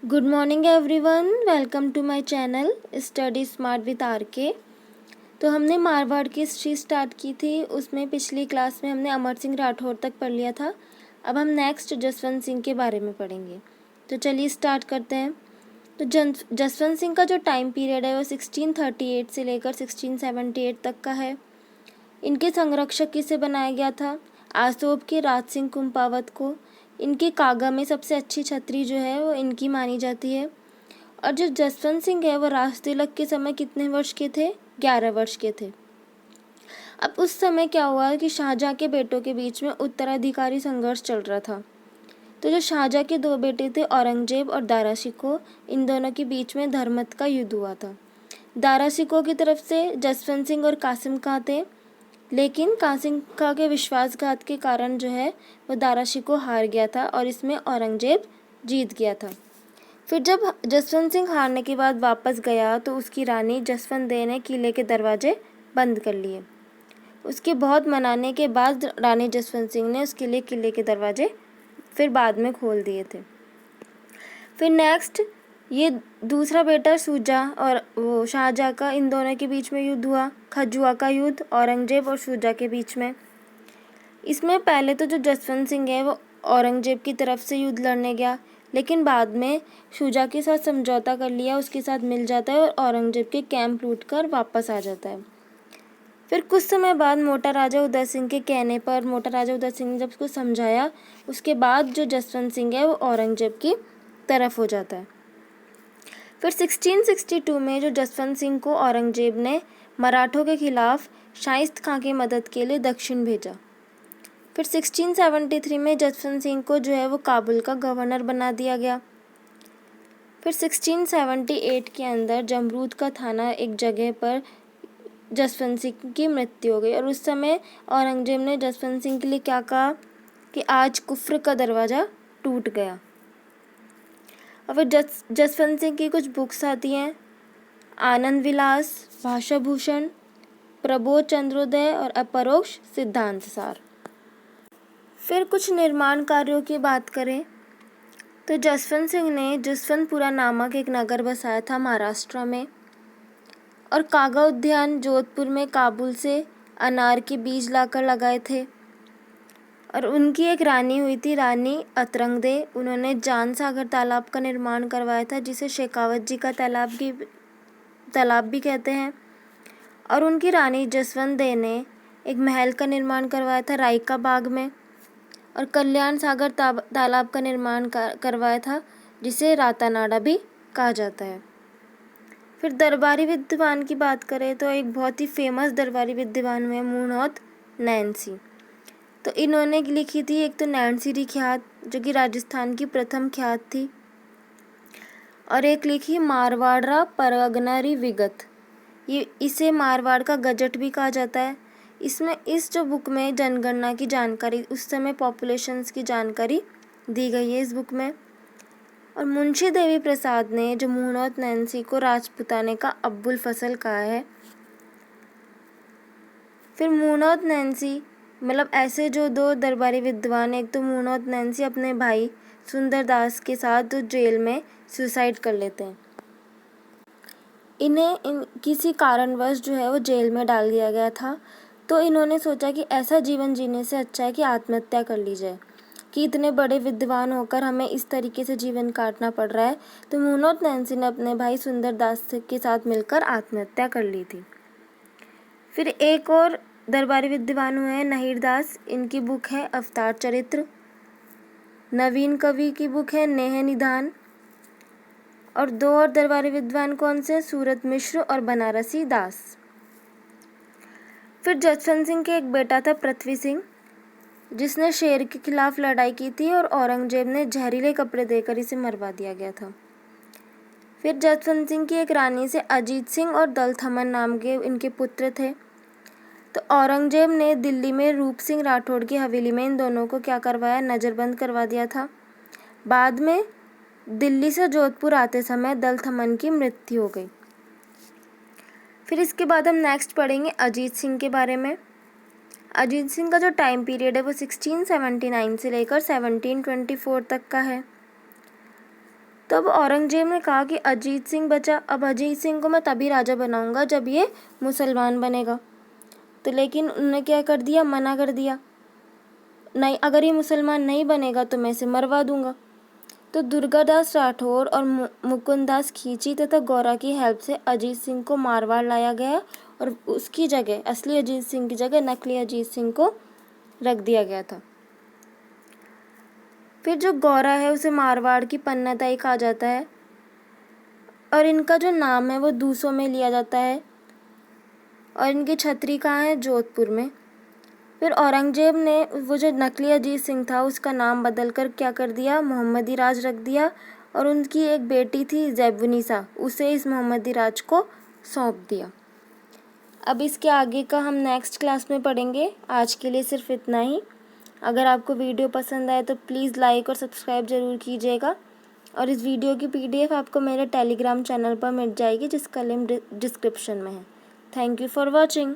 Good morning everyone, welcome to my channel study smart with R K. तो हमने मारवाड़ की history start की थी, उसमें पिछली क्लास में हमने अमर सिंह राठौर तक पढ़ लिया था। अब हम नेक्स्ट जसवंत सिंह के बारे में पढ़ेंगे। तो चलिए स्टार्ट करते हैं। तो जसवंत सिंह का जो टाइम पीरियड है वो 1638 से लेकर 1678 तक का है। इनके संरक्षक किसे बनाया गया था? आसोब के राज सिंह कुंपावत को। इनके कागा में सबसे अच्छी छतरी जो है वो इनकी मानी जाती है। और जो जसवंत सिंह है वो राज तिलक के समय कितने वर्ष के थे? 11 वर्ष के थे। अब उस समय क्या हुआ कि शाहजहाँ के बेटों के बीच में उत्तराधिकारी संघर्ष चल रहा था। तो जो शाहजहाँ के दो बेटे थे औरंगजेब और दारा शिकोह, इन दोनों के बीच में धर्मत का युद्ध हुआ था। दारा शिकोह की तरफ से जसवंत सिंह और कासिम खां थे, लेकिन कासिम खां के विश्वासघात के कारण जो है वो दारा शिकोह हार गया था और इसमें औरंगजेब जीत गया था। फिर जब जसवंत सिंह हारने के बाद वापस गया तो उसकी रानी जसवंत दे ने किले के दरवाजे बंद कर लिए। उसके बहुत मनाने के बाद रानी जसवंत सिंह ने उसके लिए किले के दरवाजे फिर बाद में खोल दिए थे। फिर नेक्स्ट ये दूसरा बेटा शुजा और वो शाहजहाँ का, इन दोनों के बीच में युद्ध हुआ, खजुआ का युद्ध औरंगजेब और शुजा के बीच में। इसमें पहले तो जो जसवंत सिंह है वो औरंगजेब की तरफ से युद्ध लड़ने गया, लेकिन बाद में शुजा के साथ समझौता कर लिया, उसके साथ मिल जाता है और औरंगजेब के कैंप लूटकर वापस आ जाता है। फिर कुछ समय बाद मोटा राजा उदय सिंह के कहने पर मोटा राजा उदय सिंह ने जब उसको समझाया, उसके बाद जो जसवंत सिंह है वो औरंगजेब की तरफ हो जाता है। फिर 1662 में जो जसवंत सिंह को औरंगजेब ने मराठों के खिलाफ शाइस्त खां की मदद के लिए दक्षिण भेजा। फिर 1673 में जसवंत सिंह को जो है वो काबुल का गवर्नर बना दिया गया। फिर 1678 के अंदर जमरूद का थाना एक जगह पर जसवंत सिंह की मृत्यु हो गई और उस समय औरंगजेब ने जसवंत सिंह के लिए क्या कहा कि आज कुफ्र का दरवाज़ा टूट गया। और फिर जसवंत सिंह की कुछ बुक्स आती हैं, आनंद विलास, भाषा भूषण, प्रबोध चंद्रोदय और अपरोक्ष सिद्धांत सार। फिर कुछ निर्माण कार्यों की बात करें तो जसवंत सिंह ने जसवंतपुरा नामक एक नगर बसाया था महाराष्ट्र में, और कागा उद्यान जोधपुर में काबुल से अनार के बीज लाकर लगाए थे। और उनकी एक रानी हुई थी, रानी अतरंगदे, उन्होंने जान सागर तालाब का निर्माण करवाया था, जिसे शेखावत जी का तालाब भी कहते हैं। और उनकी रानी जसवंत दे ने एक महल का निर्माण करवाया था रायका बाग में, और कल्याण सागर तालाब का निर्माण करवाया था, जिसे रातानाडा भी कहा जाता है। फिर दरबारी विद्वान की बात करें तो एक बहुत ही फेमस दरबारी विद्वान हुए मूणौत नैन्सी। तो इन्होंने लिखी थी एक तो नैन्सी ख्यात, जो कि राजस्थान की प्रथम ख्यात थी, और एक लिखी मारवाड़ा परगनारी विगत, ये इसे मारवाड़ का गजट भी कहा जाता है। इसमें इस जो बुक में जनगणना की जानकारी, उस समय पॉपुलेशंस की जानकारी दी गई है इस बुक में। और मुंशी देवी प्रसाद ने जो मूणौत नैन्सी को राजपुताने का अब्बुल फसल कहा है। फिर मूणौत नैन्सी मतलब ऐसे जो दो दरबारी विद्वान, एक तो मूणौत नैन्सी अपने भाई सुंदरदास के साथ जो जेल में सुसाइड कर लेते हैं। इन्हें किसी कारणवश जो है वो जेल में डाल दिया गया था, तो इन्होंने सोचा कि ऐसा जीवन जीने से अच्छा है कि आत्महत्या कर ली जाए, कि इतने बड़े विद्वान होकर हमें इस तरीके से जीवन काटना पड़ रहा है। तो मूणौत नैन्सी ने अपने भाई सुंदरदास के साथ मिलकर आत्महत्या कर ली थी। फिर एक और दरबारी विद्वान हुए हैं नहीर दास, इनकी बुक है अवतार चरित्र। नवीन कवि की बुक है नेह निधान। और दो और दरबारी विद्वान कौन से? सूरत मिश्र और बनारसी दास। फिर जसवंत सिंह के एक बेटा था पृथ्वी सिंह, जिसने शेर के खिलाफ लड़ाई की थी और औरंगजेब ने जहरीले कपड़े देकर इसे मरवा दिया गया था। फिर जसवंत सिंह की एक रानी से अजीत सिंह और दलथमन नाम के इनके पुत्र थे। तो औरंगजेब ने दिल्ली में रूप सिंह राठौड़ की हवेली में इन दोनों को क्या करवाया? नज़रबंद करवा दिया था। बाद में दिल्ली से जोधपुर आते समय दलथमन की मृत्यु हो गई। फिर इसके बाद हम नेक्स्ट पढ़ेंगे अजीत सिंह के बारे में। अजीत सिंह का जो टाइम पीरियड है वो 1679 से लेकर 1724 तक का है। तो अब औरंगजेब ने कहा कि अजीत सिंह बचा, अब अजीत सिंह को मैं तभी राजा बनाऊंगा जब ये मुसलमान बनेगा। तो लेकिन उन्होंने क्या कर दिया, मना कर दिया, नहीं, अगर ये मुसलमान नहीं बनेगा तो मैं इसे मरवा दूंगा। तो दुर्गादास राठौर और मुकुंददास खींची तथा गौरा की हेल्प से अजीत सिंह को मारवाड़ लाया गया और उसकी जगह, असली अजीत सिंह की जगह नकली अजीत सिंह को रख दिया गया था। फिर जो गौरा है उसे मारवाड़ की पन्नाताई कहा जाता है और इनका जो नाम है वो दूसों में लिया जाता है और इनकी छतरी कहाँ है, जोधपुर में। फिर औरंगजेब ने वो जो नकली अजीत सिंह था उसका नाम बदल कर क्या कर दिया, मोहम्मदी राज रख दिया और उनकी एक बेटी थी ज़ैबुनिसा, उसे इस मोहम्मदी राज को सौंप दिया। अब इसके आगे का हम नेक्स्ट क्लास में पढ़ेंगे। आज के लिए सिर्फ इतना ही। अगर आपको वीडियो पसंद आए तो प्लीज़ लाइक और सब्सक्राइब ज़रूर कीजिएगा और इस वीडियो की PDF आपको मेरे टेलीग्राम चैनल पर मिल जाएगी जिसका लिंक डिस्क्रिप्शन में है। Thank you for watching.